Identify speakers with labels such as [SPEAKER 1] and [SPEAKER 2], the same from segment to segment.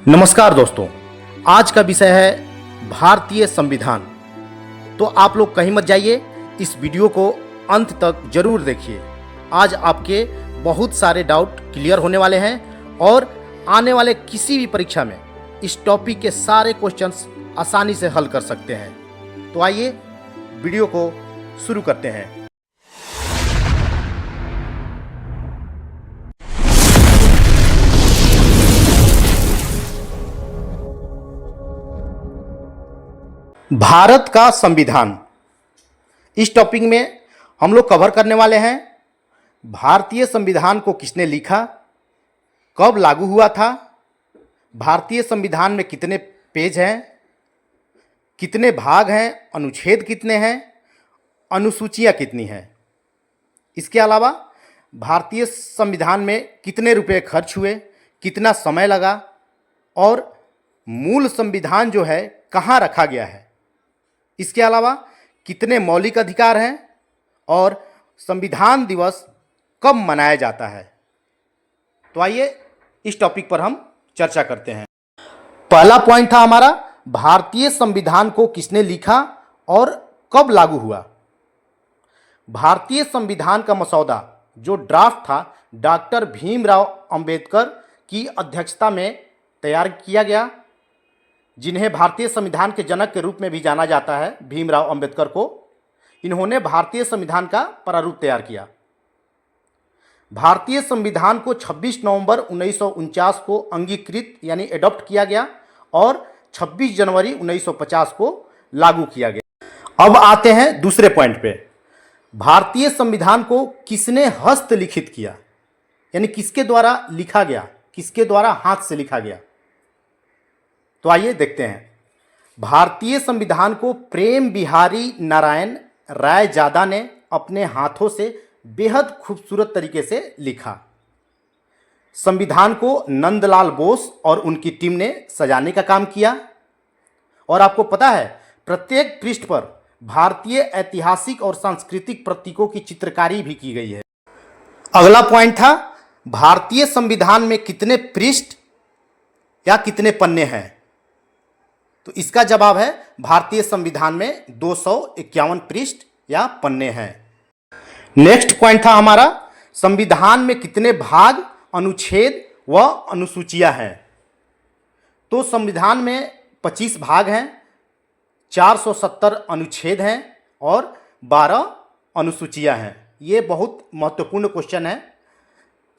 [SPEAKER 1] नमस्कार दोस्तों, आज का विषय है भारतीय संविधान। तो आप लोग कहीं मत जाइए, इस वीडियो को अंत तक जरूर देखिए। आज आपके बहुत सारे डाउट क्लियर होने वाले हैं और आने वाले किसी भी परीक्षा में इस टॉपिक के सारे क्वेश्चंस आसानी से हल कर सकते हैं। तो आइए वीडियो को शुरू करते हैं। भारत का संविधान, इस टॉपिक में हम लोग कवर करने वाले हैं भारतीय संविधान को किसने लिखा, कब लागू हुआ था, भारतीय संविधान में कितने पेज हैं, कितने भाग हैं, अनुच्छेद कितने हैं, अनुसूचियां कितनी हैं। इसके अलावा भारतीय संविधान में कितने रुपए खर्च हुए, कितना समय लगा और मूल संविधान जो है कहाँ रखा गया है। इसके अलावा कितने मौलिक अधिकार हैं और संविधान दिवस कब मनाया जाता है। तो आइए इस टॉपिक पर हम चर्चा करते हैं। पहला पॉइंट था हमारा, भारतीय संविधान को किसने लिखा और कब लागू हुआ। भारतीय संविधान का मसौदा जो ड्राफ्ट था डॉक्टर भीमराव अंबेडकर की अध्यक्षता में तैयार किया गया, जिन्हें भारतीय संविधान के जनक के रूप में भी जाना जाता है, भीमराव अंबेडकर को। इन्होंने भारतीय संविधान का प्रारूप तैयार किया। भारतीय संविधान को 26 नवंबर 1949 को अंगीकृत यानी एडॉप्ट किया गया और 26 जनवरी 1950 को लागू किया गया। अब आते हैं दूसरे पॉइंट पे, भारतीय संविधान को किसने हस्तलिखित किया, यानी किसके द्वारा लिखा गया, किसके द्वारा हाथ से लिखा गया। तो आइए देखते हैं। भारतीय संविधान को प्रेम बिहारी नारायण रायजादा ने अपने हाथों से बेहद खूबसूरत तरीके से लिखा। संविधान को नंदलाल बोस और उनकी टीम ने सजाने का काम किया। और आपको पता है, प्रत्येक पृष्ठ पर भारतीय ऐतिहासिक और सांस्कृतिक प्रतीकों की चित्रकारी भी की गई है। अगला पॉइंट था, भारतीय संविधान में कितने पृष्ठ या कितने पन्ने हैं। तो इसका जवाब है, भारतीय संविधान में 251 पृष्ठ या पन्ने हैं। नेक्स्ट पॉइंट था हमारा, संविधान में कितने भाग, अनुच्छेद व अनुसूचियां हैं। तो संविधान में 25 भाग हैं, 470 अनुच्छेद हैं और 12 अनुसूचियां हैं। ये बहुत महत्वपूर्ण क्वेश्चन है।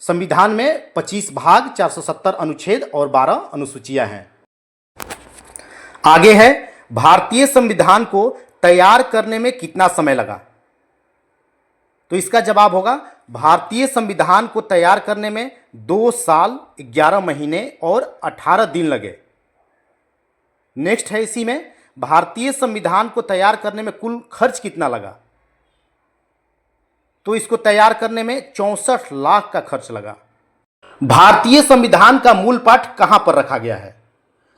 [SPEAKER 1] संविधान में 25 भाग, 470 अनुच्छेद और 12 अनुसूचियां हैं। आगे है, भारतीय संविधान को तैयार करने में कितना समय लगा। तो इसका जवाब होगा, भारतीय संविधान को तैयार करने में 2 साल 11 महीने और 18 दिन लगे। नेक्स्ट है, इसी में भारतीय संविधान को तैयार करने में कुल खर्च कितना लगा। तो इसको तैयार करने में 64 लाख का खर्च लगा। भारतीय संविधान का मूल पाठ कहां पर रखा गया है।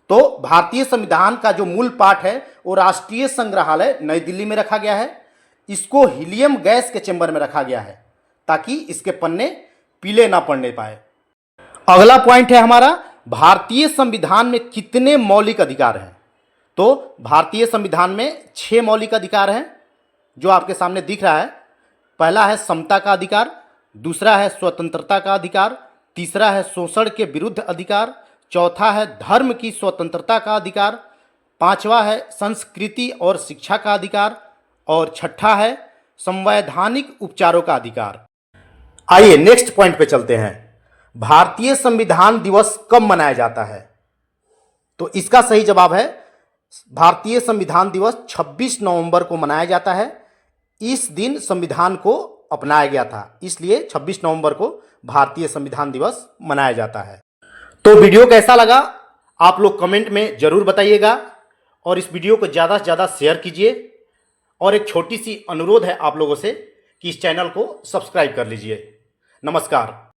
[SPEAKER 1] तो भारतीय संविधान का जो मूल पाठ है वो राष्ट्रीय संग्रहालय नई दिल्ली में रखा गया है। इसको हीलियम गैस के चेंबर में रखा गया है ताकि इसके पन्ने पीले ना पड़ने पाए। अगला पॉइंट है हमारा, भारतीय संविधान में कितने मौलिक अधिकार हैं। तो भारतीय संविधान में 6 मौलिक अधिकार हैं जो आपके सामने दिख रहा है। पहला है समता का अधिकार, दूसरा है स्वतंत्रता का अधिकार, तीसरा है शोषण के विरुद्ध अधिकार, चौथा है धर्म की स्वतंत्रता का अधिकार, पांचवा है संस्कृति और शिक्षा का अधिकार और छठा है संवैधानिक उपचारों का अधिकार। आइए नेक्स्ट पॉइंट पे चलते हैं। भारतीय संविधान दिवस कब मनाया जाता है। तो इसका सही जवाब है, भारतीय संविधान दिवस 26 नवंबर को मनाया जाता है। इस दिन संविधान को अपनाया गया था, इसलिए 26 नवंबर को भारतीय संविधान दिवस मनाया जाता है। तो वीडियो कैसा लगा आप लोग कमेंट में जरूर बताइएगा और इस वीडियो को ज़्यादा से ज़्यादा शेयर कीजिए। और एक छोटी सी अनुरोध है आप लोगों से कि इस चैनल को सब्सक्राइब कर लीजिए। नमस्कार।